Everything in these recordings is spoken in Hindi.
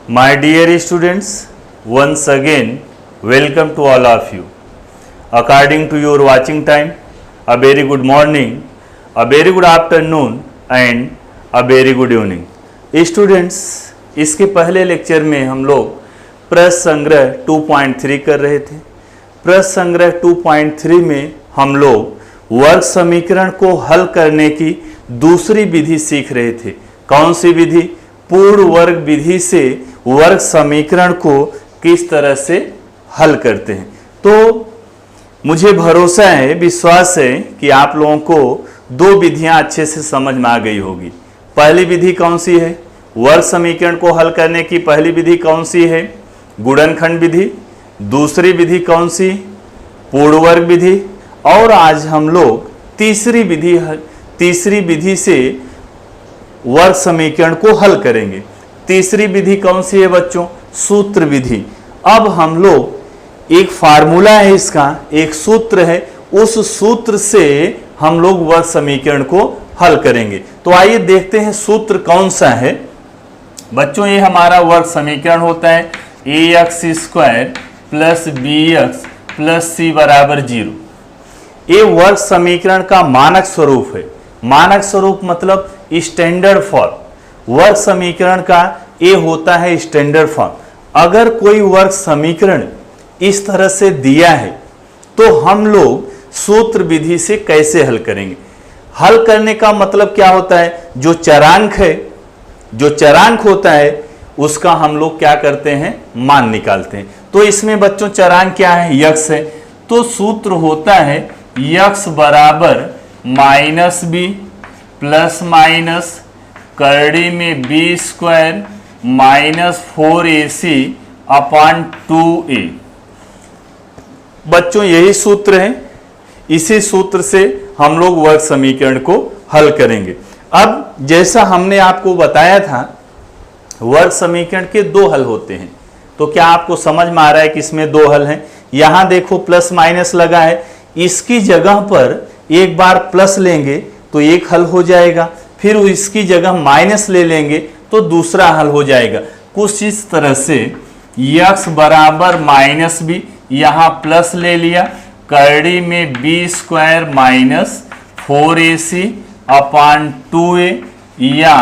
My dear students, once again, welcome to all of you. According to your watching time, a very good morning, a very good afternoon and a very good evening. Students, इसके पहले लेक्चर में हम लोग प्रश्न संग्रह 2.3 कर रहे थे। प्रश्न संग्रह 2.3 में हम लोग वर्ग समीकरण को हल करने की दूसरी विधि सीख रहे थे। कौन सी विधि? पूर्ण वर्ग विधि से वर्ग समीकरण को किस तरह से हल करते हैं। तो मुझे भरोसा है, विश्वास है कि आप लोगों को दो विधियां अच्छे से समझ में आ गई होगी। पहली विधि कौन सी है? वर्ग समीकरण को हल करने की पहली विधि कौन सी है? गुणनखंड विधि। दूसरी विधि कौन सी? पूर्ण वर्ग विधि। और आज हम लोग तीसरी विधि से वर्ग समीकरण को हल करेंगे। तीसरी विधि कौन सी है बच्चों? सूत्र विधि। अब हम लोग एक फार्मूला है, इसका एक सूत्र है, उस सूत्र से हम लोग वर्ग समीकरण को हल करेंगे। तो आइए देखते हैं सूत्र कौन सा है। बच्चों ये हमारा वर्ग समीकरण होता है ax² plus bx plus c बराबर 0। ये वर्ग समीकरण का मानक स्वरूप है। मानक स्वरूप मतलब स्टैंडर्ड फॉर्म। वर्ग समीकरण का ये होता है स्टैंडर्ड फॉर्म। अगर कोई वर्ग समीकरण इस तरह से दिया है तो हम लोग सूत्र विधि से कैसे हल करेंगे? हल करने का मतलब क्या होता है? जो चरांक होता है उसका हम लोग क्या करते हैं? मान निकालते हैं। तो इसमें बच्चों चरांक क्या है? यक्स है। तो सूत्र होता है यक्स बराबर माइनस बी प्लस माइनस करड़ी में b² माइनस 4ac अपान 2a। बच्चों यही सूत्र है। इसी सूत्र से हम लोग वर्ग समीकरण को हल करेंगे। अब जैसा हमने आपको बताया था, वर्ग समीकरण के दो हल होते हैं। तो क्या आपको समझ में आ रहा है कि इसमें दो हल हैं? यहां देखो प्लस माइनस लगा है, इसकी जगह पर एक बार प्लस लेंगे तो एक हल हो जाएगा, फिर इसकी जगह माइनस ले लेंगे तो दूसरा हल हो जाएगा। कुछ इस तरह से यक्स बराबर माइनस बी, यहां प्लस ले लिया, करड़ी में b² माइनस 4ac अपान 2a, या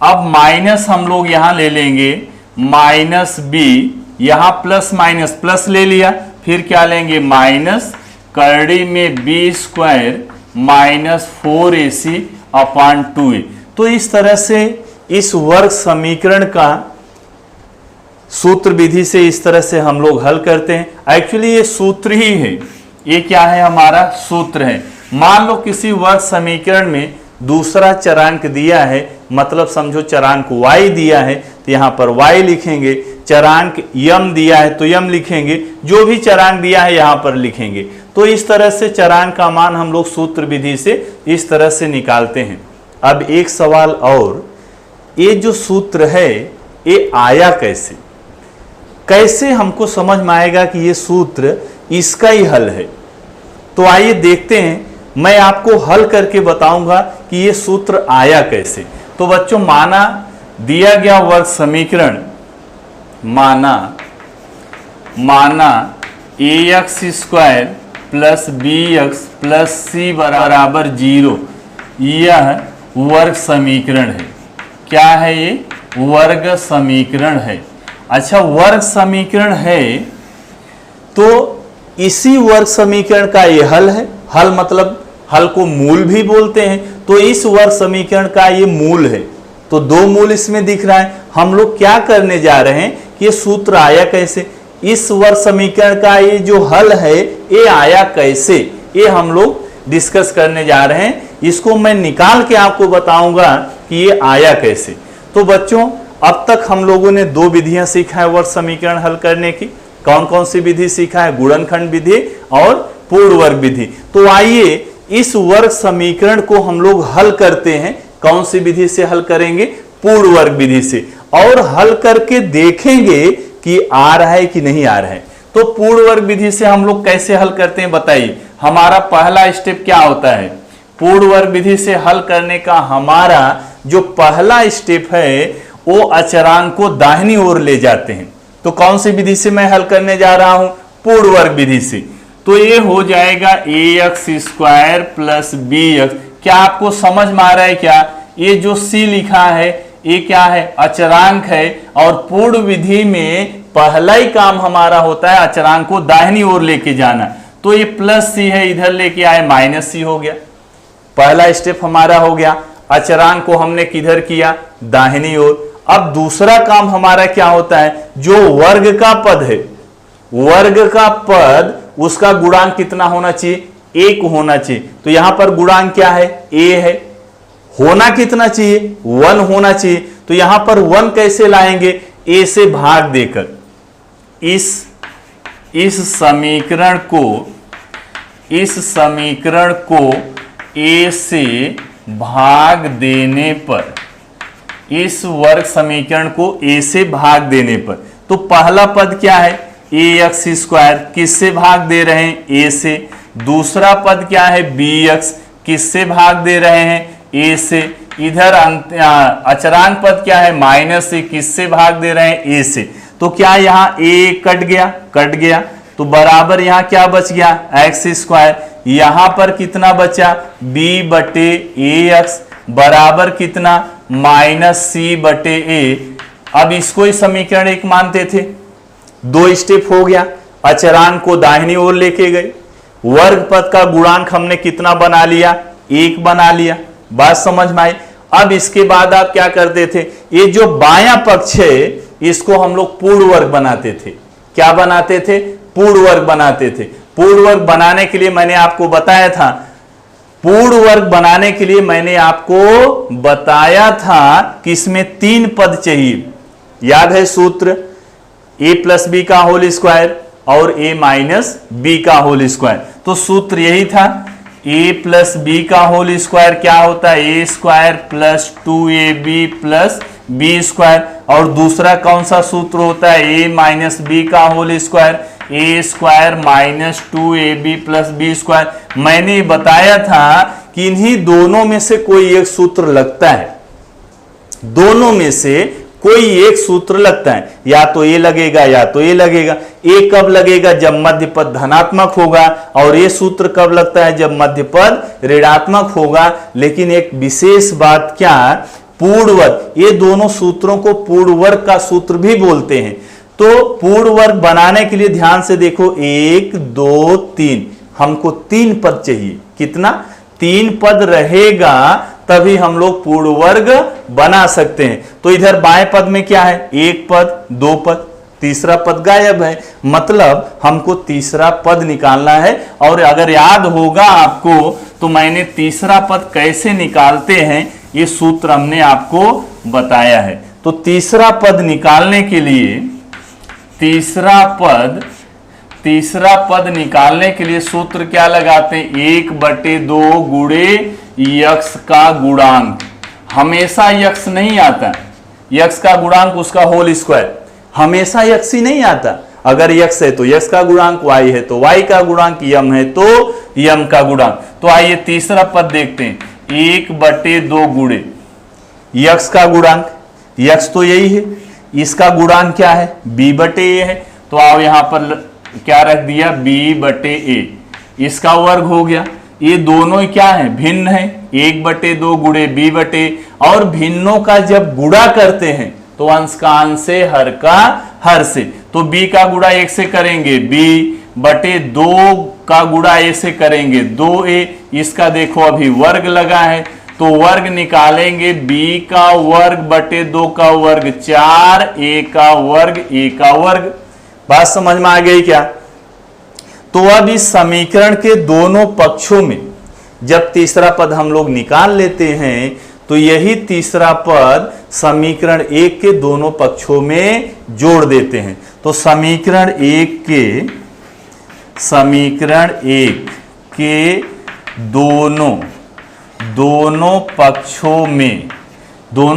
अब माइनस हम लोग यहां ले लेंगे माइनस b, यहां प्लस माइनस प्लस ले लिया, फिर क्या लेंगे? माइनस करड़ी में b² माइनस 4ac अपान 2a। तो इस तरह से इस वर्ग समीकरण का सूत्र विधि से इस तरह से हम लोग हल करते हैं। एक्चुअली ये सूत्र ही है। ये क्या है? हमारा सूत्र है। मान लो किसी वर्ग समीकरण में दूसरा चरांक दिया है, मतलब समझो चरांक y दिया है तो यहां पर y लिखेंगे, चरांक m दिया है तो m लिखेंगे, जो भी चरांक दिया है यहां पर लिखेंगे। तो इस तरह से चरांक का मान हम लोग सूत्र विधि से इस तरह से निकालते हैं। अब एक सवाल और, ये जो सूत्र है ये आया कैसे? कैसे हमको समझ में आएगा कि ये सूत्र इसका ही हल है? तो आइए देखते हैं, मैं आपको हल करके बताऊंगा कि ये सूत्र आया कैसे। तो बच्चों माना दिया गया वर्ग समीकरण, माना ax² plus bx plus c बराबर 0, यह वर्ग समीकरण है। क्या है ये? वर्ग समीकरण है। अच्छा, वर्ग समीकरण है तो इसी वर्ग समीकरण का ये हल है। हल मतलब हल को मूल भी बोलते हैं। तो इस वर्ग समीकरण का ये मूल है। तो दो मूल इसमें दिख रहा है। हम लोग क्या करने जा रहे हैं कि ये सूत्र आया कैसे? इस वर्ग समीकरण का ये जो हल है ये आया कैसे, ये हम लोग डिस्कस करने जा रहे हैं। इसको मैं निकाल के आपको बताऊंगा कि ये आया कैसे। तो बच्चों अब तक हम लोगों ने दो विधियां सीखा है वर्ग समीकरण हल करने की। कौन कौन सी विधि सीखा है? गुणनखंड विधि और पूर्ण वर्ग विधि। तो आइए इस वर्ग समीकरण को हम लोग हल करते हैं। कौन सी विधि से हल करेंगे? पूर्ण वर्ग विधि से। और हल करके देखेंगे कि आ रहा है कि नहीं आ रहा है। तो पूर्ण वर्ग विधि से हम लोग कैसे हल करते हैं बताइए। हमारा पहला स्टेप क्या होता है? पूर्ण वर्ग विधि से हल करने का हमारा जो पहला स्टेप है वो अचरांक को दाहिनी ओर ले जाते हैं। तो कौन सी विधि से मैं हल करने जा रहा हूं? पूर्ण वर्ग विधि से। तो ये हो जाएगा ax² प्लस bx। क्या आपको समझ में आ रहा है क्या? ये जो c लिखा है ये क्या है? अचरांक है। और पूर्ण विधि में पहला ही काम हमारा होता है अचरांक को दाहिनी ओर लेके जाना। तो ये प्लस c है, इधर लेके आए माइनस c हो गया। पहला स्टेप हमारा हो गया। अचरांक को हमने किधर किया? दाहिनी ओर। अब दूसरा काम हमारा क्या होता है? जो वर्ग का पद है, वर्ग का पद उसका गुणांक कितना होना चाहिए? 1 होना चाहिए। तो यहां पर गुणांक क्या है? a है। होना कितना चाहिए? 1 होना चाहिए। तो यहां पर 1 कैसे लाएंगे? a से भाग देकर। इस समीकरण को a से भाग देने पर, इस वर्ग समीकरण को a से भाग देने पर, तो पहला पद क्या है? ax²। किससे भाग दे रहे हैं? a से। दूसरा पद क्या है? bx। किससे भाग दे रहे हैं? a से। इधर अचरांक पद क्या है? माइनस से। किससे भाग दे रहे हैं? a से। तो क्या यहां a कट गया? कट गया। तो बराबर यहां क्या बच गया? x²। यहां पर कितना बचा? b/ax बराबर कितना? -c/a। अब इसको ही समीकरण 1 मानते थे। 2 स्टेप हो गया। अचरांक को दाहिनी ओर लेके गए। वर्ग पद का गुणांक हमने कितना बना लिया? 1 बना लिया। बात समझ में आई? अब इसके बाद आप क्या करते थे? ये जो बायां पक्ष है इसको हम लोग पूर्ण वर्ग बनाते थे। क्या बनाते थे? पूर्ण वर्ग बनाते थे। पूर्ण वर्ग बनाने के लिए मैंने आपको बताया था, पूर्ण वर्ग बनाने के लिए मैंने आपको बताया था कि इसमें 3 पद चाहिए। याद है सूत्र? a+b का होल स्क्वायर और a-b का होल स्क्वायर। तो सूत्र यही था। a+b का होल स्क्वायर क्या होता है? a² plus 2ab plus b²। और दूसरा कौन सा सूत्र होता है? a-b का whole square, a² minus 2ab plus b²। मैंने बताया था कि इन्हीं दोनों में से कोई एक सूत्र लगता है। दोनों में से कोई एक सूत्र लगता है। या तो ये लगेगा या तो ये लगेगा। ए कब लगेगा? जब मध्य पद धनात्मक होगा। और ये सूत्र कब लगता है? जब मध्य पद ऋणात्मक होगा। लेकिन एक विशेष बात क्या? पूर्ण वर्ग। ये दोनों सूत्रों को पूर्ण वर्ग का सूत्र भी बोलते हैं। तो पूर्ण वर्ग बनाने के लिए ध्यान से देखो, 1 2 3 हमको 3 पद चाहिए। कितना? 3 पद रहेगा तभी हम लोग पूर्ण वर्ग बना सकते हैं। तो इधर बाएं पद में क्या है? 1 पद, 2 पद, तीसरा पद गायब है। मतलब हमको तीसरा पद निकालना है। और अगर याद होगा आपको तो मैंने तीसरा पद कैसे निकालते हैं ये सूत्र हमने आपको बताया है। तो तीसरा पद निकालने के लिए, तीसरा पद निकालने के लिए सूत्र क्या लगाते हैं? 1/2 गुणे यक्स का गुणांक। हमेशा यक्स नहीं आता। यक्स का गुणांक उसका होल स्क्वायर। हमेशा यक्स ही नहीं आता। अगर यक्स है तो यक्स का गुणांक, वाई है तो वाई का गुणांक, यम है तो यम का गुणांक। तो आइए तीसरा पद देखते हैं। 1/2 गुणे यक्स का गुणांक, यक्स तो यही है, इसका गुणांक क्या है? b/a है। तो आओ यहां पर क्या रख दिया? b/a। इसका वर्ग हो गया। ये दोनों क्या है? भिन्न है। 1/2 गुणे b/a। और भिन्नों का जब गुणा करते हैं तो अंश का अंश से, हर का हर से। तो b का गुणा 1 से करेंगे b/2 का गुणा a से करेंगे 2a। इसका देखो अभी वर्ग लगा है तो वर्ग निकालेंगे। b का वर्ग बटे 2 का वर्ग 4, a का वर्ग a का वर्ग। बात समझ में आ गई क्या? तो अब इस समीकरण के दोनों पक्षों में जब तीसरा पद हम लोग निकाल लेते हैं तो यही तीसरा पद समीकरण 1 के दोनों पक्षों में जोड़ देते हैं। तो समीकरण 1 के दोनों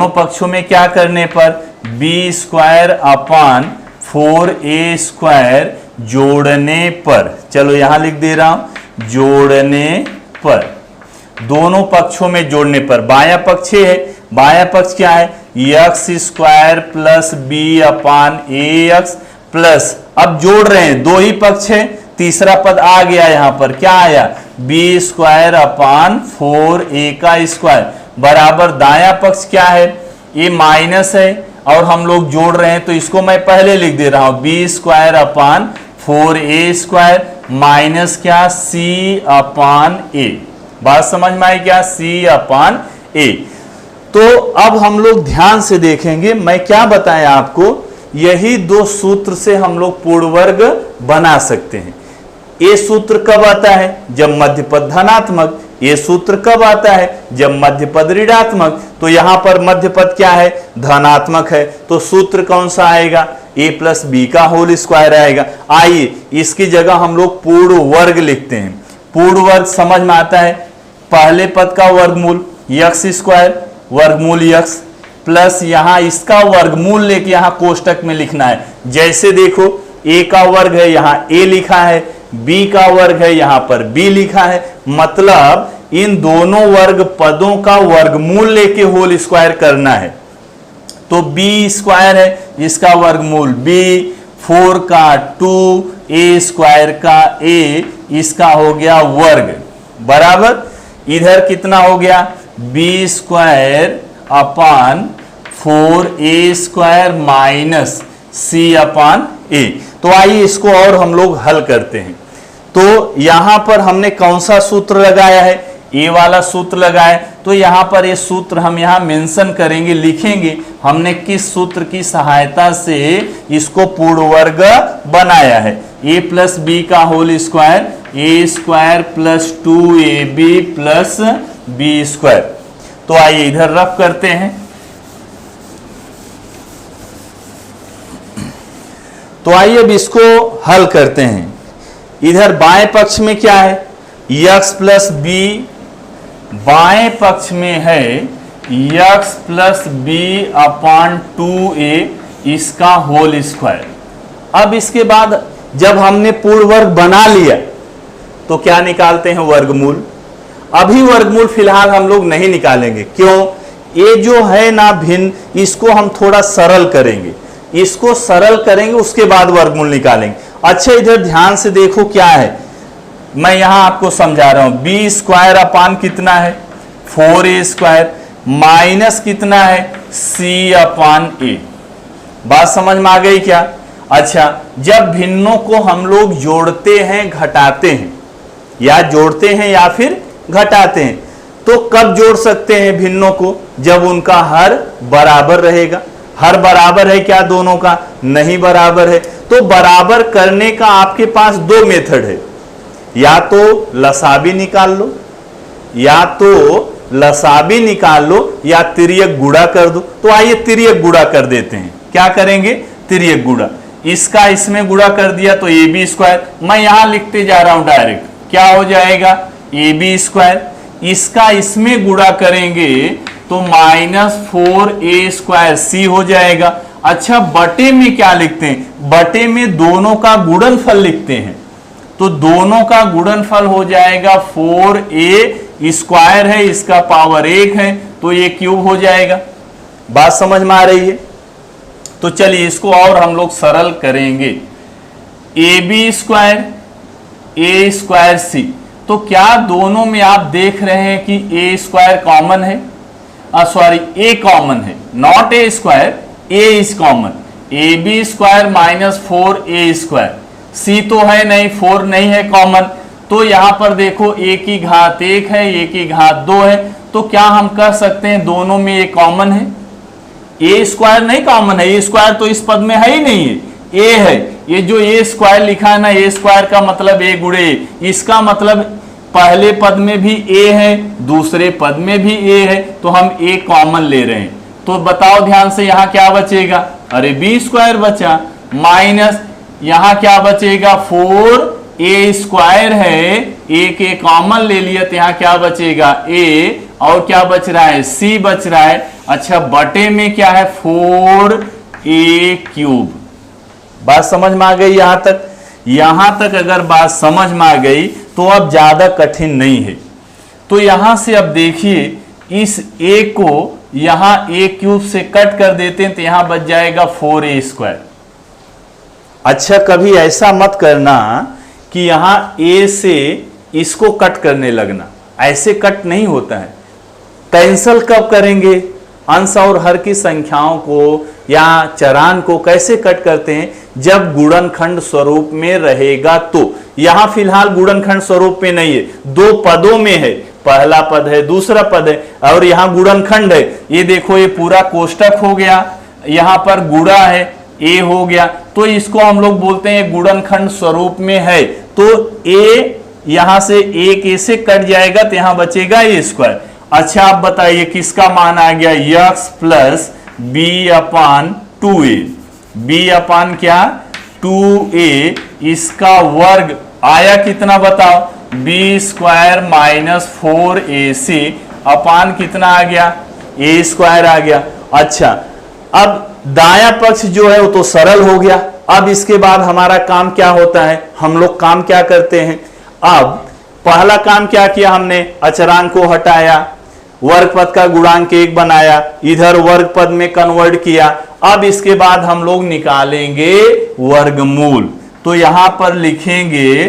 पक्षों में क्या करने पर? b²/4a² जोड़ने पर। चलो यहां लिख दे रहा हूं, जोड़ने पर। दोनों पक्षों में जोड़ने पर बायां पक्ष है, बायां पक्ष क्या है, एक्स स्क्वायर प्लस बी अपान ए एक्स प्लस, अब जोड़ रहे हैं, दो ही पक्ष है, तीसरा पद आ गया यहां पर, क्या आया, बी स्क्वायर अपान 4a का स्क्वायर बराबर दायां पक्ष क्या है, ये माइनस है और हम लोग जोड़ रहे हैं तो इसको मैं पहले लिख दे रहा हूं, b square upon 4a square minus क्या, c अपान a। बात समझ में आई क्या, c अपान a। तो अब हम लोग ध्यान से देखेंगे, मैं क्या बताया आपको, यही दो सूत्र से हम लोग पूर्ण वर्ग बना सकते हैं। ये सूत्र कब आता है, जब मध्य पद धनात्मक, ये सूत्र कब आता है, जब मध्य पद ऋणात्मक। तो यहां पर मध्य पद क्या है, धनात्मक है, तो सूत्र कौन सा आएगा, a प्लस बी का होल स्क्वायर आएगा। आइए इसकी जगह हम लोग पूर्ण वर्ग लिखते हैं। पूर्ण वर्ग समझ में आता है, पहले पद का वर्गमूल एक्स स्क्वायर वर्गमूल एक्स प्लस यहां इसका वर्गमूल लेके यहां कोष्टक में लिखना है। जैसे देखो a का वर्ग है, यहां a लिखा है, b का वर्ग है, यहां पर b लिखा है, मतलब इन दोनों वर्ग पदों का वर्गमूल लेके होल स्क्वायर करना है। तो b स्क्वायर है, इसका वर्गमूल b, 4 का 2, a स्क्वायर का a, इसका हो गया वर्ग बराबर, इधर कितना हो गया, b square upon 4a square minus c upon a। तो आइए इसको और हम लोग हल करते हैं। तो यहां पर हमने कौन सा सूत्र लगाया है, ए वाला सूत्र लगाया, तो यहां पर ये सूत्र हम यहां मेंशन करेंगे, लिखेंगे हमने किस सूत्र की सहायता से इसको पूर्ण वर्ग बनाया है। a प्लस बी का whole square, A square plus 2ab plus B square. तो आइए इधर रफ करते हैं। तो आइए अब इसको हल करते हैं। इधर बाएं पक्ष में क्या है, x प्लस बी, बाएं पक्ष में है x प्लस बी अपान 2a इसका होल स्क्वायर। अब इसके बाद जब हमने पूर्ण वर्ग बना लिया तो क्या निकालते हैं, वर्गमूल। अभी वर्गमूल फिलहाल हम लोग नहीं निकालेंगे, क्यों, ये जो है ना भिन्न, इसको हम थोड़ा सरल करेंगे, इसको सरल करेंगे उसके बाद वर्गमूल निकालेंगे। अच्छा इधर ध्यान से देखो क्या है, मैं यहां आपको समझा रहा हूं, बी स्क्वायर अपान कितना है, 4a स्क्वायर माइनस कितना है, c अपान a। बात समझ में आ गई क्या। अच्छा जब भिन्नों को हम लोग जोड़ते हैं घटाते हैं, या जोड़ते हैं या फिर घटाते हैं, तो कब जोड़ सकते हैं भिन्नों को, जब उनका हर बराबर रहेगा। हर बराबर है क्या दोनों का, नहीं बराबर है। तो बराबर करने का आपके पास दो मेथड है, या तो लसाबी निकाल लो, या तो लसाबी निकाल लो, या तिर्यक गुणा कर दो। तो आइए तिर्यक गुणा कर देते हैं। क्या करेंगे, तिर्यक गुणा, इसका इसमें गुणा कर दिया तो ए बी स्क्वायर, मैं यहां लिखते जा रहा हूं डायरेक्ट, क्या हो जाएगा, ए बी स्क्वायर, इसका इसमें गुणा करेंगे तो -4a स्क्वायर सी हो जाएगा। अच्छा बटे में क्या लिखते हैं, बटे में दोनों का गुणनफल लिखते हैं, तो दोनों का गुणनफल हो जाएगा 4a स्क्वायर है, इसका पावर 1 है, तो ये क्यूब हो जाएगा। बात समझ में आ रही है। तो चलिए इसको और हम लोग सरल करेंगे, A B square A square C. तो क्या दोनों में आप देख रहे हैं कि ए स्क्वायर कॉमन है, सॉरी ए कॉमन है, not A square, A is common, A B square -4a square, C तो है नहीं, 4 नहीं है कॉमन। तो यहां पर देखो a की घात 1 है, a की घात 2 है, तो क्या हम कह सकते हैं दोनों में ये कॉमन है। ए स्क्वायर नहीं कॉमन है, ए स्क्वायर तो इस पद में है ही नहीं है, ए है, ये जो ए स्क्वायर लिखा है ना, ए स्क्वायर का मतलब ए गुणे ए, इसका मतलब पहले पद में भी ए है, दूसरे पद में भी ए है, तो हम ए कॉमन ले रहे हैं। तो बताओ ध्यान से यहां क्या बचेगा, अरे बी स्क्वायर बचा, माइनस यहां क्या बचेगा, 4a स्क्वायर है, ए के कॉमन ले लिया तो यहां क्या बचेगा, ए, और क्या बच रहा है, सी बच रहा है। अच्छा बटे में क्या है, 4a क्यूब। बात समझ में आ गई यहां तक। यहां तक अगर बात समझ में आ गई तो अब ज्यादा कठिन नहीं है। तो तो यहां से अब देखिए इस a को यहां a क्यूब से कट कर देते हैं तो यहां बच जाएगा 4a²। अच्छा, कभी ऐसा मत करना कि यहां a से इसको कट करने लगना, ऐसे कट नहीं होता है। कैंसल कब करेंगे? अंश और हर की संख्याओं को या चरान को कैसे कट करते हैं? जब गुणनखंड स्वरूप में रहेगा तो। यहां फिलहाल गुणनखंड स्वरूप में नहीं है, दो पदों में है, पहला पद है दूसरा पद है, और यहां गुणनखंड है। ये देखो ये पूरा कोष्टक हो गया, यहां पर गुणा है, ए हो गया, तो इसको हम लोग बोलते हैं गुणनखंड स्वरूप में है। तो ए यहां से एक ए से कट जाएगा तो यहां बचेगा a²। अच्छा, आप बताइए किसका मान आ गया? यक्स प्लस बी अपान 2a। बी अपान क्या? 2a, इसका वर्ग आया कितना बताओ? b² माइनस 4ac अपान कितना आ गया? a² आ गया। अच्छा, अब दाया पक्ष जो है वो तो सरल हो गया। अब इसके बाद हमारा काम क्या होता है? हम लोग काम क्या करते हैं? अब पहला काम क्या किया हमने? अचरांक को हटाया, वर्ग पद का गुणांक 1 बनाया, इधर वर्ग पद में कन्वर्ट किया। अब इसके बाद हम लोग निकालेंगे वर्गमूल। तो यहां पर लिखेंगे,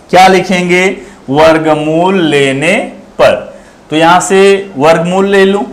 क्या लिखेंगे? वर्गमूल लेने पर। तो यहां से वर्गमूल ले लूं।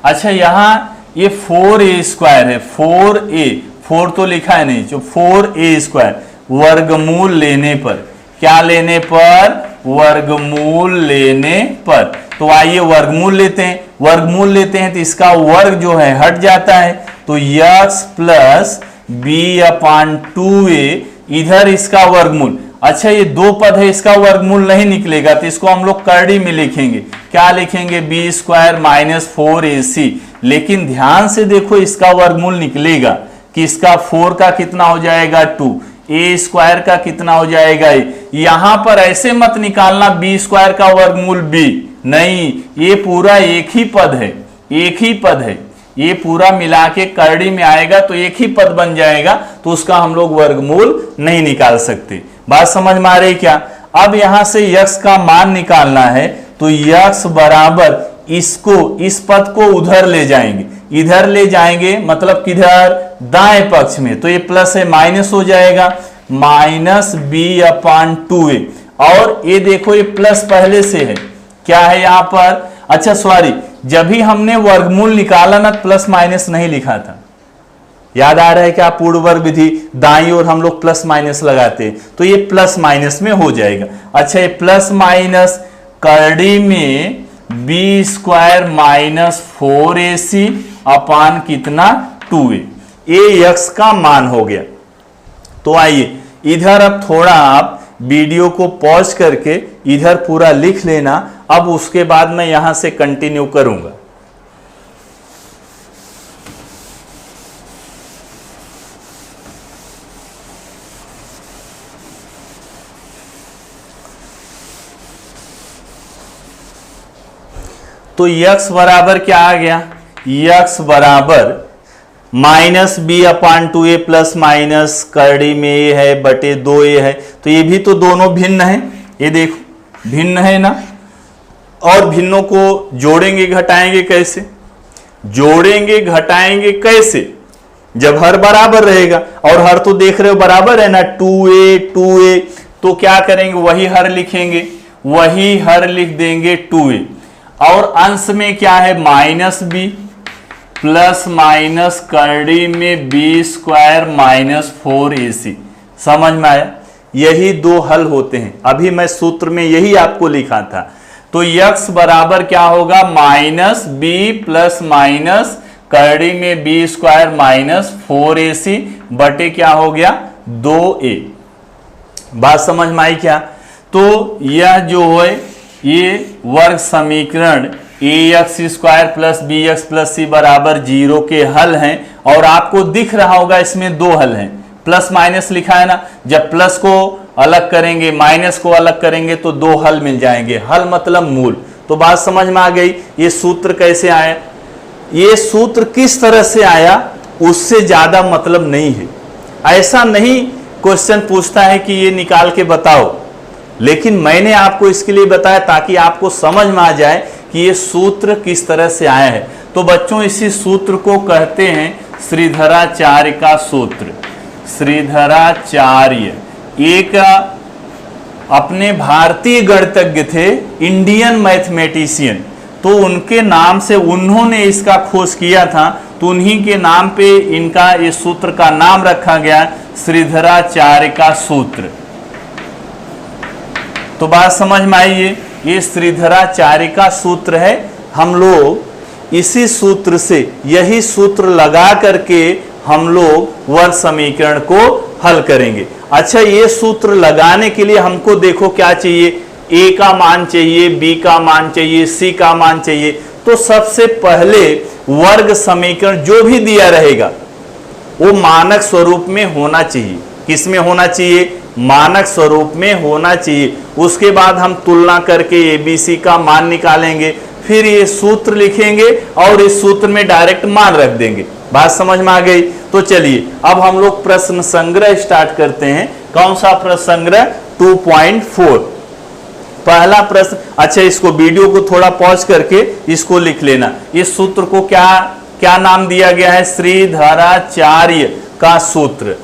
अच्छा, यहां ये 4a² है, 4a, 4 तो लिखा है नहीं, जो 4a² वर्गमूल लेने पर। क्या लेने पर? वर्गमूल लेने पर। तो आइए वर्गमूल लेते हैं। वर्गमूल लेते हैं तो इसका वर्ग जो है हट जाता है, तो यक्स प्लस बी अपान 2a, इधर इसका वर्गमूल। अच्छा, ये दो पद है, इसका वर्गमूल नहीं निकलेगा तो इसको हम लोग करड़ी में लिखेंगे। क्या लिखेंगे? b² minus 4ac। लेकिन ध्यान से देखो, इसका वर्गमूल निकलेगा कि इसका 4 का कितना हो जाएगा? 2, a² का कितना हो जाएगा? यहां पर ऐसे मत निकालना b² का वर्गमूल b, नहीं, ये पूरा एक ही पद है, एक ही पद है, ये पूरा मिला के करड़ी में आएगा तो एक ही पद बन जाएगा, तो उसका हम लोग वर्गमूल नहीं निकाल सकते। बात समझ में आ रही क्या? अब यहां से यक्स का मान निकालना है, तो यक्स बराबर इसको, इस पद को उधर ले जाएंगे, इधर ले जाएंगे, मतलब किधर? दाएं पक्ष में। तो ये प्लस है, माइनस हो जाएगा, माइनस बी अपान 2a। और ये देखो ये प्लस पहले से है, क्या है यहां पर? अच्छा सॉरी, जब भी हमने वर्गमूल निकाला ना प्लस माइनस नहीं लिखा था, याद आ रहा है क्या? पूर्ण वर्ग विधि, दाईं ओर हम लोग प्लस माइनस लगाते हैं, तो ये प्लस माइनस में हो जाएगा। अच्छा, ये प्लस माइनस करड़ी में b² माइनस 4ac अपान कितना? 2a। ये यक्स का मान हो गया। तो आइए इधर अब थोड़ा आप वीडियो को पॉज करके इधर पूरा लिख लेना, अब उसके बाद मैं यहां से कंटिन्यू करूंगा। तो यक्स बराबर क्या आ गया? यक्स बराबर माइनस बी अपान 2a प्लस माइनस करड़ी में ये है बटे 2a है, तो ये भी तो दोनों भिन्न है, ये देखो भिन्न है ना। और भिन्नों को जोड़ेंगे घटाएंगे कैसे? जोड़ेंगे घटाएंगे कैसे? जब हर बराबर रहेगा, और हर तो देख रहे हो बराबर है ना, 2a, तो क्या करेंगे? वही हर लिखेंगे, वही हर लिख देंगे 2a। और अंश में क्या है? माइनस बी प्लस माइनस करड़ी में b² माइनस 4ac। समझ में आया? यही दो हल होते हैं, अभी मैं सूत्र में यही आपको लिखा था। तो यक्स बराबर क्या होगा? माइनस b प्लस माइनस करड़ी में b² माइनस 4ac बटे क्या हो गया? 2a। बात समझ में आई क्या? तो यह जो है ये वर्ग समीकरण ax² plus bx plus c बराबर 0 के हल हैं। और आपको दिख रहा होगा इसमें दो हल हैं, प्लस माइनस लिखा है ना, जब प्लस को अलग करेंगे माइनस को अलग करेंगे तो दो हल मिल जाएंगे। हल मतलब मूल। तो बात समझ में आ गई? ये सूत्र कैसे आया, ये सूत्र किस तरह से आया उससे ज्यादा मतलब नहीं है। ऐसा नहीं क्वेश्चन पूछता है कि ये निकाल के बताओ, लेकिन मैंने आपको इसके लिए बताया ताकि आपको समझ में आ जाए कि ये सूत्र किस तरह से आया है। तो बच्चों इसी सूत्र को कहते हैं श्रीधराचार्य का सूत्र। श्रीधराचार्य एक अपने भारतीय गणितज्ञ थे, इंडियन मैथमेटिशियन। तो उनके नाम से उन्होंने इसका खोज किया था, तो उन्हीं के नाम पे इनका इस सूत्र का नाम रखा गया श्रीधराचार्य का सूत्र। तो बात समझ में आई, ये श्रीधराचार्य का सूत्र है। हम लोग इसी सूत्र से, यही सूत्र लगा करके हम लोग वर्ग समीकरण को हल करेंगे। अच्छा, ये सूत्र लगाने के लिए हमको देखो क्या चाहिए, ए का मान चाहिए, बी का मान चाहिए, सी का मान चाहिए। तो सबसे पहले वर्ग समीकरण जो भी दिया रहेगा वो मानक स्वरूप में होना चाहिए। किस में होना चाहिए? मानक स्वरूप में होना चाहिए। उसके बाद हम तुलना करके एबीसी का मान निकालेंगे, फिर ये सूत्र लिखेंगे और इस सूत्र में डायरेक्ट मान रख देंगे। बात समझ में आ गई? तो चलिए अब हम लोग प्रश्न संग्रह स्टार्ट करते हैं। कौन सा प्रश्न संग्रह? 2.4 पहला प्रश्न। अच्छा, इसको वीडियो को थोड़ा पॉज करके इसको लिख लेना। इस सूत्र को क्या नाम दिया गया है? श्रीधराचार्य का सूत्र।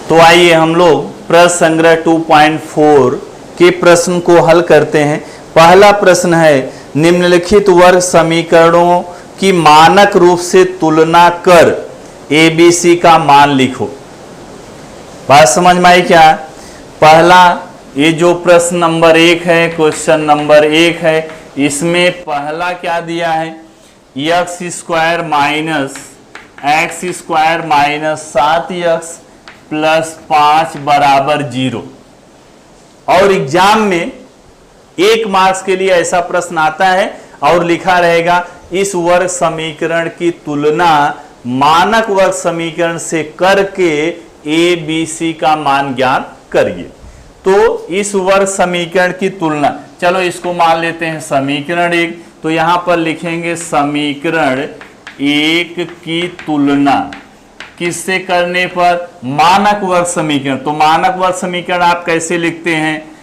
तो आइए हम लोग प्रश्न संग्रह 2.4 के प्रश्न को हल करते हैं। पहला प्रश्न है, निम्नलिखित वर्ग समीकरणों की मानक रूप से तुलना कर एबीसी का मान लिखो। बात समझ में आई क्या? पहला ये जो प्रश्न नंबर 1 है, क्वेश्चन नंबर 1 है, इसमें पहला क्या दिया है? X square minus x square minus 7x plus 5 बराबर 0। और एग्जाम में 1 मार्क्स के लिए ऐसा प्रश्न आता है और लिखा रहेगा इस वर्ग समीकरण की तुलना मानक वर्ग समीकरण से करके ए बी सी का मान ज्ञात करिए। तो इस वर्ग समीकरण की तुलना, चलो इसको मान लेते हैं समीकरण 1। तो यहां पर लिखेंगे समीकरण 1 की तुलना किससे करने पर? मानक वर्ग समीकरण। तो मानक वर्ग समीकरण आप कैसे लिखते हैं?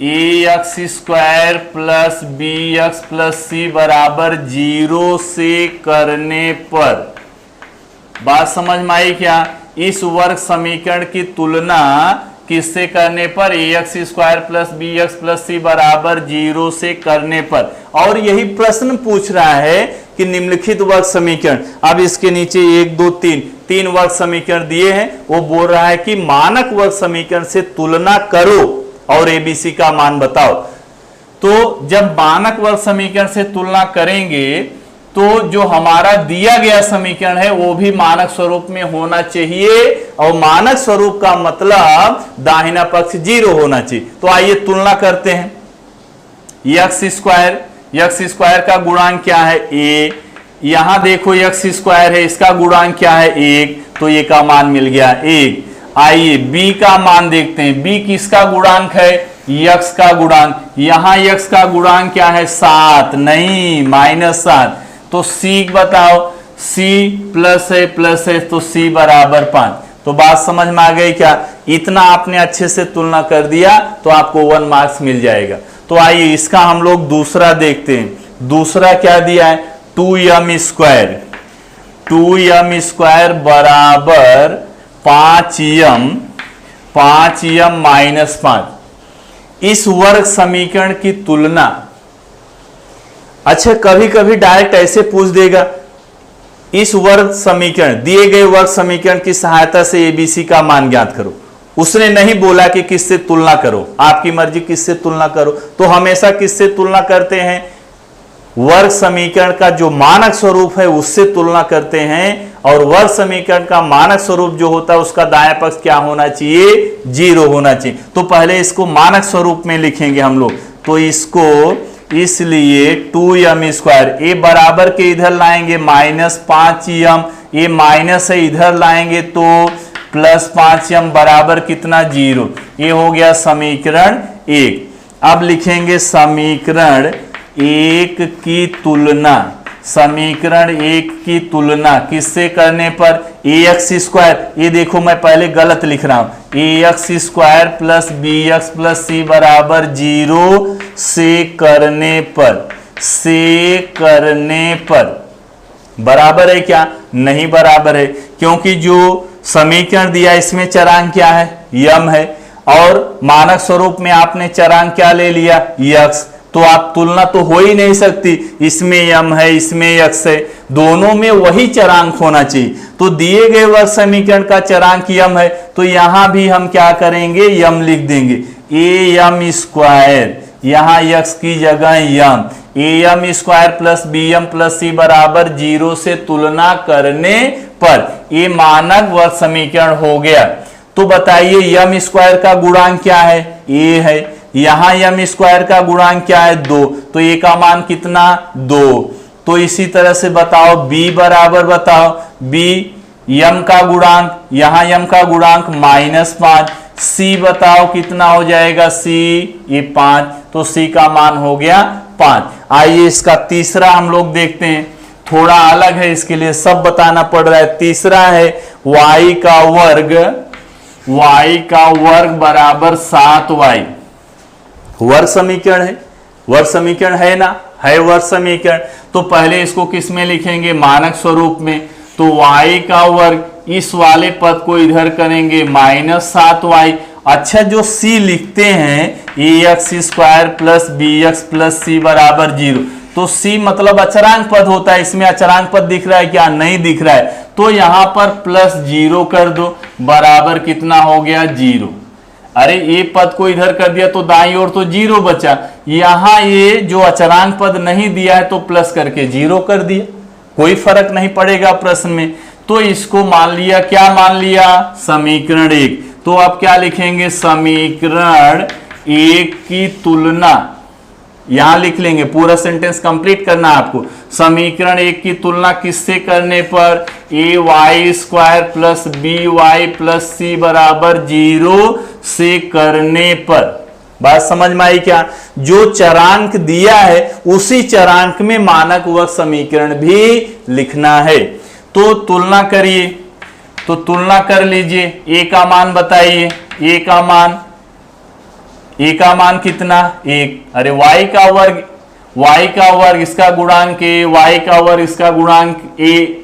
A x square plus B x plus सी बराबर 0 से करने पर। बात समझ में आई क्या? इस वर्ग समीकरण की तुलना किससे करने पर? A x square plus B x plus सी बराबर 0 से करने पर। और यही प्रश्न पूछ रहा है कि निम्नलिखित वर्ग समीकरण, अब इसके नीचे 1 2 3 वर्ग समीकरण दिए हैं। वो बोल रहा है कि मानक वर्ग समीकरण से तुलना करो और एबीसी का मान बताओ। तो जब मानक वर्ग समीकरण से तुलना करेंगे तो जो हमारा दिया गया समीकरण है वो भी मानक स्वरूप में होना चाहिए, और मानक स्वरूप का मतलब दाहिना पक्ष 0 होना चाहिए। तो आइए तुलना करते हैं। एक्स स्क्वायर का गुणांक क्या है? a। यहां देखो एक्स स्क्वायर है, इसका गुणांक क्या है? 1। तो ये का मान मिल गया 1। आइए b का मान देखते हैं। b किसका गुणांक है? x का गुणांक। यहां x का गुणांक क्या है? 7 नहीं, -7। तो c बताओ, c प्लस है तो c बराबर 5। तो बात समझ में आ गई क्या? इतना आपने अच्छे से तुलना कर दिया तो आपको 1 मार्क्स मिल जाएगा। तो आइए इसका हम लोग दूसरा देखते हैं। दूसरा क्या दिया है? 2m स्क्वायर बराबर 5m माइनस 5। इस वर्ग समीकरण की तुलना, अच्छा कभी कभी डायरेक्ट ऐसे पूछ देगा, इस वर्ग समीकरण, दिए गए वर्ग समीकरण की सहायता से एबीसी का मान ज्ञात करो। उसने नहीं बोला कि किससे तुलना करो, आपकी मर्जी किससे तुलना करो। तो हमेशा किससे तुलना करते हैं? वर्ग समीकरण का जो मानक स्वरूप है उससे तुलना करते हैं। और वर्ग समीकरण का मानक स्वरूप जो होता है उसका दायां पक्ष क्या होना चाहिए? 0 होना चाहिए। तो पहले इसको मानक स्वरूप में लिखेंगे हम लोग। तो इसको इसलिए 2m स्क्वायर, ए बराबर के इधर लाएंगे -5m, ये माइनस है इधर लाएंगे तो +5m बराबर कितना? 0। ये हो गया समीकरण 1। अब लिखेंगे समीकरण 1 की तुलना। समीकरण एक की तुलना किससे करने पर, ax स्क्वायर, ये देखो मैं पहले गलत लिख रहा हूं, ax square plus bx plus c बराबर 0 से करने पर बराबर है क्या, नहीं बराबर है, क्योंकि जो समीकरण दिया इसमें चरांक क्या है, यम है, और मानक स्वरूप में आपने चरांक क्या ले लिया, यक्स, तो आप तुलना तो हो ही नहीं सकती, इसमें यम है इसमें यक्स है, दोनों में वही चरांक होना चाहिए। तो दिए गए वर्ग समीकरण का चरांक यम है, तो यहां भी हम क्या करेंगे, यम लिख देंगे, ए यम स्क्वायर, यहां यक्स की जगह m, a m square plus b m plus सी बराबर 0 से तुलना करने पर ये मानक वर्ग समीकरण हो गया। तो बताइए यम स्क्वायर का गुणांक क्या है, ए है, यहां यम स्क्वायर का गुणांक क्या है, 2, तो ए का मान कितना, 2। तो इसी तरह से बताओ बी बराबर, बताओ बी यम का गुणांक, यहां यम का गुणांक -5, सी बताओ कितना हो जाएगा, सी ये 5, तो सी का मान हो गया 5। आइए इसका तीसरा हम लोग देखते हैं, थोड़ा अलग है, इसके लिए सब बताना पड़ रहा है। तीसरा है y का वर्ग बराबर 7y, वर्ग समीकरण है, वर्ग समीकरण है ना, है वर्ग समीकरण। तो पहले इसको किस में लिखेंगे, मानक स्वरूप में, तो y का वर्ग, इस वाले पद को इधर करेंगे -7y। अच्छा जो c लिखते हैं ax square plus bx plus c बराबर 0, तो c मतलब अचरांक पद होता है, इसमें अचरांक पद दिख रहा है क्या, नहीं दिख रहा है, तो यहां पर +0 कर दो, बराबर कितना हो गया, 0। अरे ये पद को इधर कर दिया तो दाईं ओर तो 0 बचा, यहां ये जो अचरांक पद नहीं दिया है तो प्लस करके 0 कर दिया, कोई फर्क नहीं पड़ेगा प्रश्न में। तो इसको मान लिया, क्या मान लिया, समीकरण 1। तो आप क्या लिखेंगे, समीकरण 1 की तुलना, यहां लिख लेंगे, पूरा सेंटेंस कंप्लीट करना है आपको। समीकरण 1 की तुलना किससे करने पर, a y square plus b y plus सी बराबर 0 से करने पर। बात समझ में आई क्या, जो चरांक दिया है उसी चरांक में मानक वर्ग समीकरण भी लिखना है। तो तुलना करिए, तो तुलना कर लीजिए, ए का मान बताइए, ए का मान कितना, 1। अरे y का वर्ग इसका गुणांक ए, y का वर्ग इसका गुणांक ए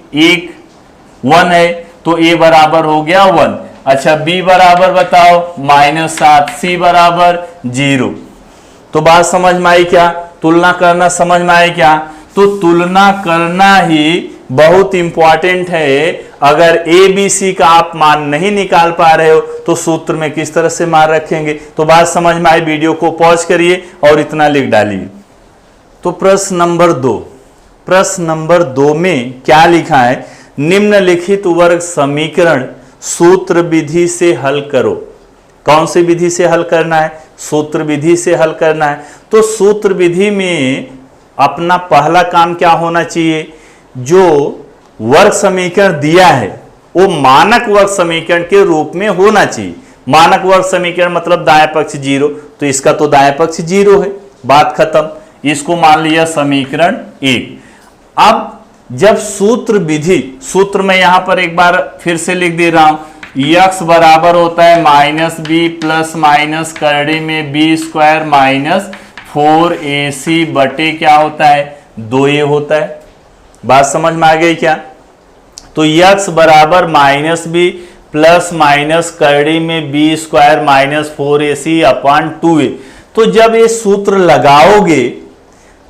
1 है, तो a बराबर हो गया 1। अच्छा b बराबर बताओ -7, c बराबर 0। तो बात समझ में आई क्या, तुलना करना समझ में आई क्या। तो तुलना करना ही बहुत इंपॉर्टेंट है। अगर ए बी सी का आप मान नहीं निकाल पा रहे हो तो सूत्र में किस तरह से मान रखेंगे। तो बात समझ में आई, वीडियो को पॉज करिए और इतना लिख डालिए। तो प्रश्न नंबर 2 में क्या लिखा है, निम्नलिखित वर्ग समीकरण सूत्र विधि से हल करो। कौन सी विधि से हल करना है, सूत्र विधि से हल करना है। तो सूत्र विधि में अपना पहला काम क्या होना चाहिए, जो वर्ग समीकरण दिया है वो मानक वर्ग समीकरण के रूप में होना चाहिए। मानक वर्ग समीकरण मतलब दाएं पक्ष 0, तो इसका तो दाएं पक्ष 0 है, बात खत्म। इसको मान लिया समीकरण 1। अब जब सूत्र विधि, सूत्र में यहां पर एक बार फिर से लिख दे रहा हूं, यक्स बराबर होता है -b प्लस माइनस करड़ी में b स्क्वायर माइनस 4ac बटे क्या होता है, 2a होता है। बात समझ में आ गई क्या। तो यक्स बराबर -b प्लस माइनस करड़ी में b square minus 4ac upon 2a। तो जब ये सूत्र लगाओगे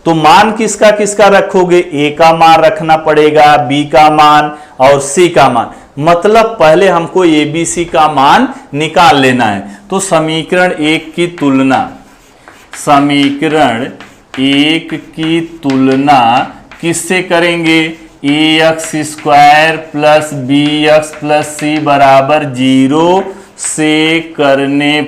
तो मान किसका किसका रखोगे, a का मान रखना पड़ेगा, b का मान और c का मान। मतलब पहले हमको abc का मान निकाल लेना है। तो समीकरण 1 की तुलना, समीकरण 1 की तुलना किससे करेंगे, ax square plus bx plus c बराबर 0 से करने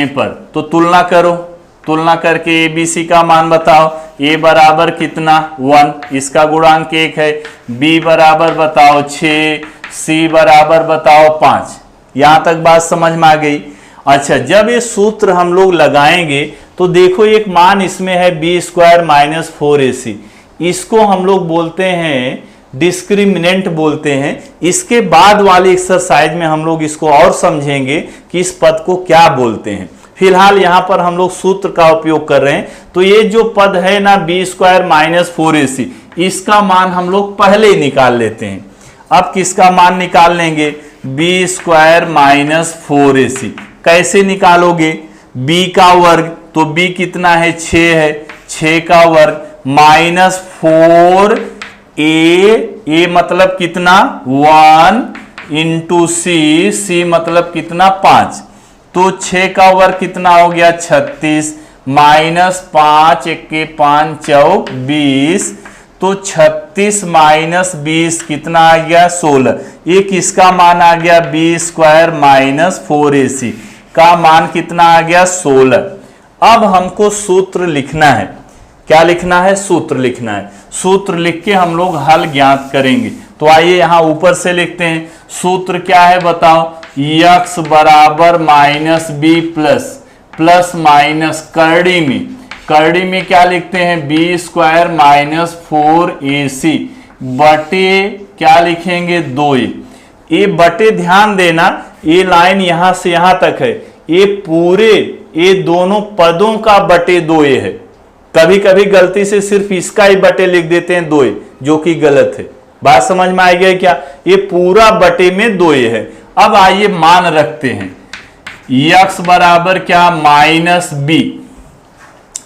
पर। तो तुलना करो, तुलना करके ए बी सी का मान बताओ। a बराबर कितना 1, इसका गुणांक 1 है, b बराबर बताओ 6, c बराबर बताओ 5। यहां तक बात समझ में आ गई। अच्छा जब ये सूत्र हम लोग लगाएंगे तो देखो एक मान इसमें है बी स्क्वायर माइनस 4ac, इसको हम लोग बोलते हैं डिस्क्रिमिनेंट बोलते हैं। इसके बाद वाली एक्सरसाइज में हम लोग इसको और समझेंगे कि इस पद को क्या बोलते हैं। फिलहाल यहां पर हम लोग सूत्र का उपयोग कर रहे हैं। तो ये जो पद है ना बी स्क्वायर माइनस 4ac, इसका मान हम लोग पहले ही निकाल लेते हैं। अब किसका मान निकाल लेंगे? B square minus 4ac। कैसे निकालोगे? b का वर्ग, तो b कितना है? 6 है, 6 का वर्ग माइनस 4a मतलब कितना? 1 इंटू c मतलब कितना? 5। तो 6 का वर्ग कितना हो गया? 36 माइनस 5 1 5 चौक 20। तो 36 माइनस 20 कितना आ गया? 16। ये किसका मान आ गया? बी स्क्वायर माइनस 4ac का मान कितना आ गया? 16। अब हमको सूत्र लिखना है। क्या लिखना है? सूत्र लिखना है। सूत्र लिख के हम लोग हल ज्ञात करेंगे। तो आइए यहां ऊपर से लिखते हैं। सूत्र क्या है बताओ? x बराबर माइनस बी प्लस माइनस करड़ी में क्या लिखते हैं? बी स्क्वायर माइनस 4ac बटे क्या लिखेंगे? 2a। ये बटे ध्यान देना, ये लाइन यहां से यहां तक है, ये पूरे ये दोनों पदों का बटे 2a है। कभी कभी गलती से सिर्फ इसका ही बटे लिख देते हैं 2a, जो कि गलत है। बात समझ में आ गया क्या? ये पूरा बटे में 2a है। अब आइए मान रखते हैं। x बराबर क्या? माइनस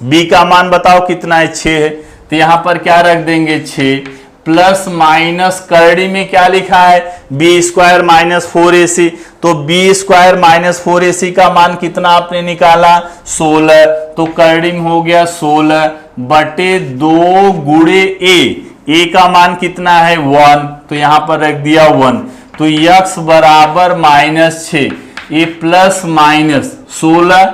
b का मान बताओ कितना है? 6 है। तो यहां पर क्या रख देंगे? 6 प्लस माइनस करड़ी में क्या लिखा है? B square minus 4ac। तो बी स्क्वायर माइनस 4ac का मान कितना आपने निकाला? 16। तो करड़ी में हो गया 16 बटे 2 गुणे a का मान कितना है? 1। तो यहां पर रख दिया 1। तो x बराबर माइनस 6, ये प्लस माइनस 16,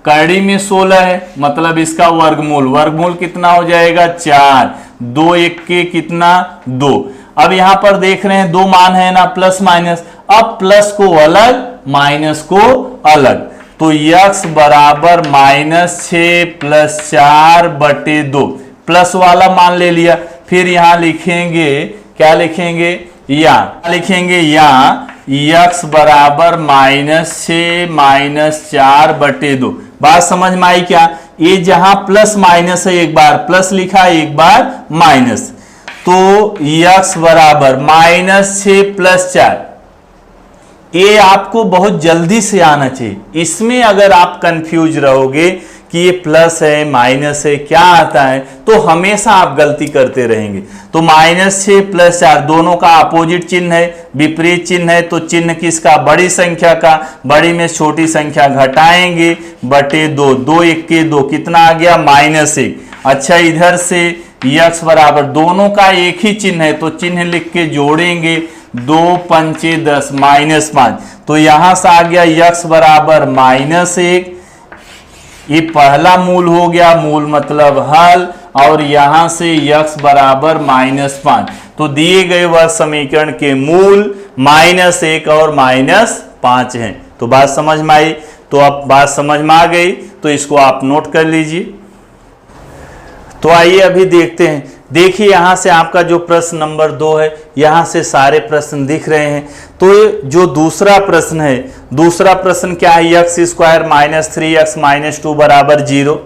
करड़ी में 16 है मतलब इसका वर्गमूल कितना हो जाएगा? 4। 2 1 के कितना? 2। अब यहां पर देख रहे हैं दो मान है ना, प्लस माइनस। अब प्लस को अलग, माइनस को अलग। तो x बराबर माइनस 6 प्लस 4 बटे 2, प्लस वाला मान ले लिया। फिर यहां लिखेंगे, क्या लिखेंगे? x बराबर माइनस 6 माइनस 4 बटे 2। बात समझ में आई क्या? ये जहां प्लस माइनस है, एक बार प्लस लिखा है, एक बार माइनस। तो x बराबर माइनस 6 प्लस 4, ये आपको बहुत जल्दी से आना चाहिए। इसमें अगर आप कंफ्यूज रहोगे कि ये प्लस है माइनस है क्या आता है, तो हमेशा आप गलती करते रहेंगे। तो माइनस 6 प्लस 4 दोनों का अपोजिट चिन्ह है, विपरीत चिन्ह है। तो चिन्ह किसका? बड़ी संख्या का। बड़ी में छोटी संख्या घटाएंगे बटे 2। 2 1 के 2 कितना आ गया? माइनस 1। अच्छा, इधर से x बराबर दोनों का एक ही चिन्ह है, तो चिन्ह लिख के जोड़ेंगे। 2 पंचे 10 माइनस 5। तो यहां से आ गया x बराबर माइनस 1। ये पहला मूल हो गया, मूल मतलब हल। और यहां से x बराबर माइनस 5। तो दिए गए वह समीकरण के मूल माइनस 1 और माइनस 5 हैं। तो बात समझ में आई? तो अब बात समझ में आ गई तो इसको आप नोट कर लीजिए। तो आइए अभी देखते हैं। देखिए यहां से आपका जो प्रश्न नंबर 2 है, यहां से सारे प्रश्न दिख रहे हैं। तो जो दूसरा प्रश्न है, दूसरा प्रश्न क्या है? X square minus 3x minus 2 बराबर 0।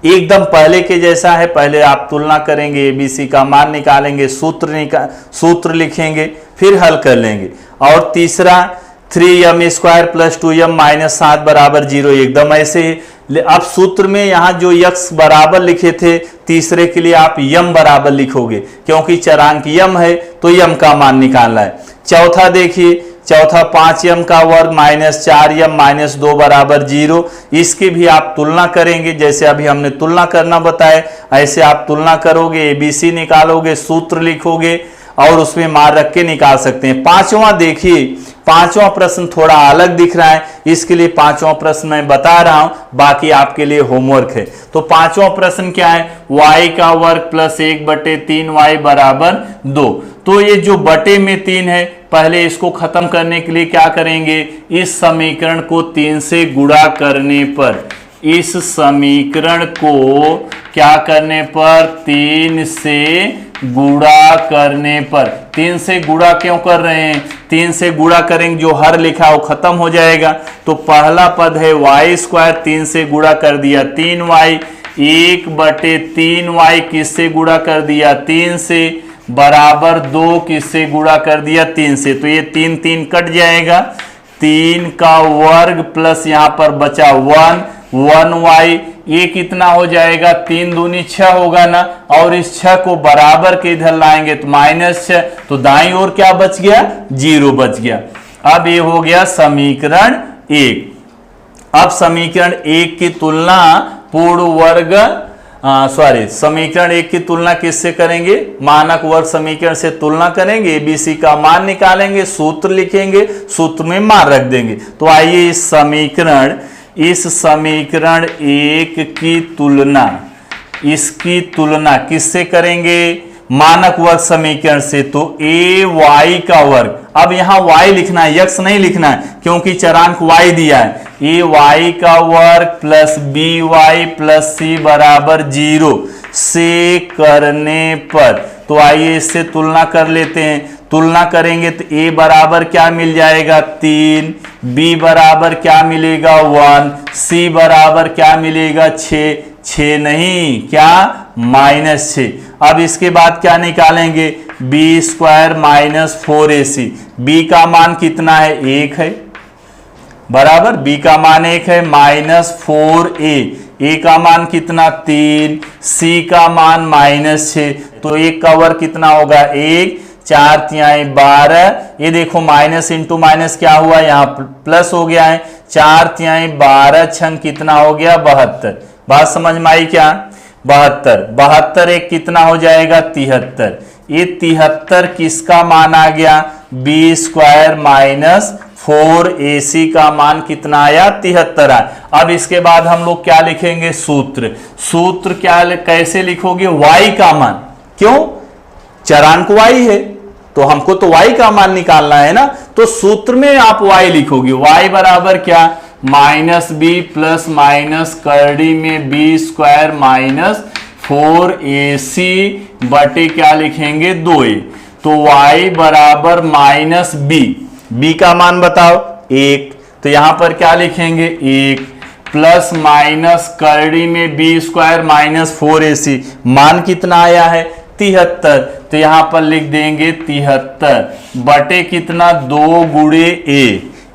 एकदम पहले के जैसा है। पहले आप तुलना करेंगे, एबीसी का मान निकालेंगे, सूत्र लिखेंगे, फिर हल कर लेंगे। और तीसरा 3m square plus 2m minus 7 बराबर 0, एकदम ऐसे ही। अब सूत्र में यहां जो x बराबर लिखे थे, तीसरे के लिए आप m बराबर लिखोगे, क्योंकि चरांक m है तो m का मान निकालना है। चौथा देखिए, चौथा 5m का वर्ग माइनस 4m माइनस 2 बराबर 0। इसकी भी आप तुलना करेंगे, जैसे अभी हमने तुलना करना बताया, ऐसे आप तुलना करोगे, एबीसी निकालोगे, सूत्र लिखोगे और उसमें मान रख के निकाल सकते हैं। पांचवा देखिए, पांचवा प्रश्न थोड़ा अलग दिख रहा है, इसके लिए पांचवा प्रश्न मैं बता रहा हूं, बाकी आपके लिए होमवर्क है। तो पांचवा प्रश्न क्या है? y का वर्ग प्लस 1 बटे 3y बराबर 2। तो ये जो बटे में 3 है, पहले इसको खत्म करने के लिए क्या करेंगे? इस समीकरण को 3 से गुणा करने पर इस समीकरण को क्या करने पर, 3 से गुणा करने पर। 3 से गुणा क्यों कर रहे हैं, 3 से गुणा करेंगे जो हर लिखा है वो खत्म हो जाएगा। तो पहला पद है वाई स्क्वायर, 3 से गुणा कर दिया 3y, 1/3y किससे गुणा कर दिया 3 से, बराबर 2 किससे गुणा कर दिया 3 से। तो ये 3 3 कट जाएगा, 3 का वर्ग प्लस यहाँ पर बचा 1y, ये कितना हो जाएगा, 3 दूनी 6 होगा ना, और इस 6 को बराबर के इधर लाएंगे तो -6, तो दाईं ओर क्या बच गया, 0 बच गया। अब ये हो गया समीकरण 1। अब समीकरण 1 की तुलना पूर्ण वर्ग समीकरण 1 की तुलना किससे करेंगे, मानक वर्ग समीकरण से तुलना करेंगे, एबीसी का मान निकालेंगे, सूत्र लिखेंगे, सूत्र में मान रख देंगे। तो आइए इस समीकरण 1 की तुलना, इसकी तुलना किससे करेंगे, मानक वर्ग समीकरण से। तो ए वाई का वर्ग, अब यहां y लिखना है, x नहीं लिखना है क्योंकि चरांक y दिया है। ए वाई का वर्ग प्लस बी वाई प्लस सी बराबर 0 से करने पर, तो आइए इससे तुलना कर लेते हैं। तुलना करेंगे तो a बराबर क्या मिल जाएगा 3, b बराबर क्या मिलेगा 1, c बराबर क्या मिलेगा 6 नहीं, क्या -6। अब इसके बाद क्या निकालेंगे, b² - 4ac, b का मान कितना है 1 है, बराबर b का मान 1 है, -4a, a का मान कितना 3, c का मान -6, तो 1 का वर्ग कितना होगा 1, 4 तिहाई 12, ये देखो माइनस इंटू माइनस क्या हुआ, यहाँ प्लस हो गया है, 4 तिहाई 12 छंग कितना हो गया 72। बात समझ में आई क्या, 72 एक कितना हो जाएगा 73। ये 73 किसका मान आ गया, b² - 4ac का मान कितना आया 73 आया। अब इसके बाद हम लोग क्या लिखेंगे, सूत्र क्या कैसे लिखोगे, y का मान, क्यों, चरांक y है तो हमको तो y का मान निकालना है ना, तो सूत्र में आप y लिखोगे, y बराबर क्या -b प्लस माइनस करड़ी में b² - 4ac बटे क्या लिखेंगे 2a, तो y बराबर -b का मान बताओ 1, तो यहां पर क्या लिखेंगे 1 प्लस माइनस करड़ी में b² - 4ac, मान कितना आया है 73, तो यहां पर लिख देंगे 73 बटे कितना 2 गुणे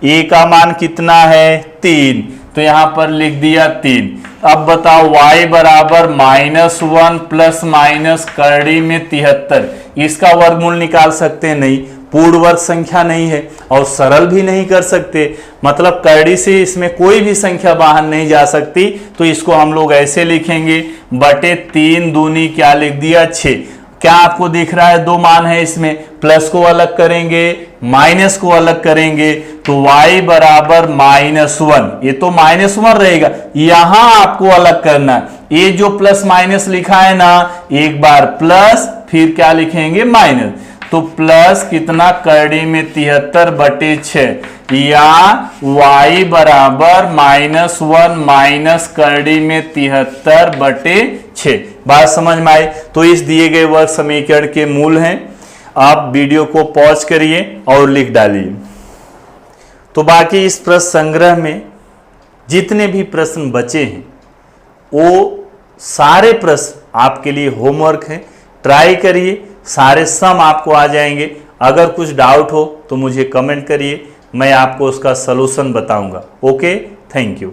a का मान कितना है 3, तो यहां पर लिख दिया 3। अब बताओ y बराबर -1 प्लस माइनस करड़ी में 73, इसका वर्गमूल निकाल सकते हैं, नहीं, पूर्ण वर्ग संख्या नहीं है और सरल भी नहीं कर सकते, मतलब करड़ी से इसमें कोई भी संख्या बाहर नहीं जा सकती, तो इसको हम लोग ऐसे लिखेंगे बटे 3 दूनी क्या लिख दिया 6। क्या आपको दिख रहा है, 2 मान है इसमें, प्लस को अलग करेंगे माइनस को अलग करेंगे, तो y बराबर -1, ये तो -1 रहेगा, यहां आपको अलग करना है, ये जो प्लस माइनस लिखा है ना, एक बार प्लस फिर क्या लिखेंगे माइनस, तो प्लस कितना करड़ी में 73 बटे 6, या y बराबर -1 माइनस करड़ी में 73 बटे 6। बात समझ में आई, तो इस दिए गए वर्ग समीकरण के मूल हैं। आप वीडियो को पॉज करिए और लिख डालिए। तो बाकी इस प्रश्न संग्रह में जितने भी प्रश्न बचे हैं वो सारे प्रश्न आपके लिए होमवर्क है, ट्राई करिए, सारे सम आपको आ जाएंगे। अगर कुछ डाउट हो तो मुझे कमेंट करिए, मैं आपको उसका सलूशन बताऊंगा। Okay, thank you.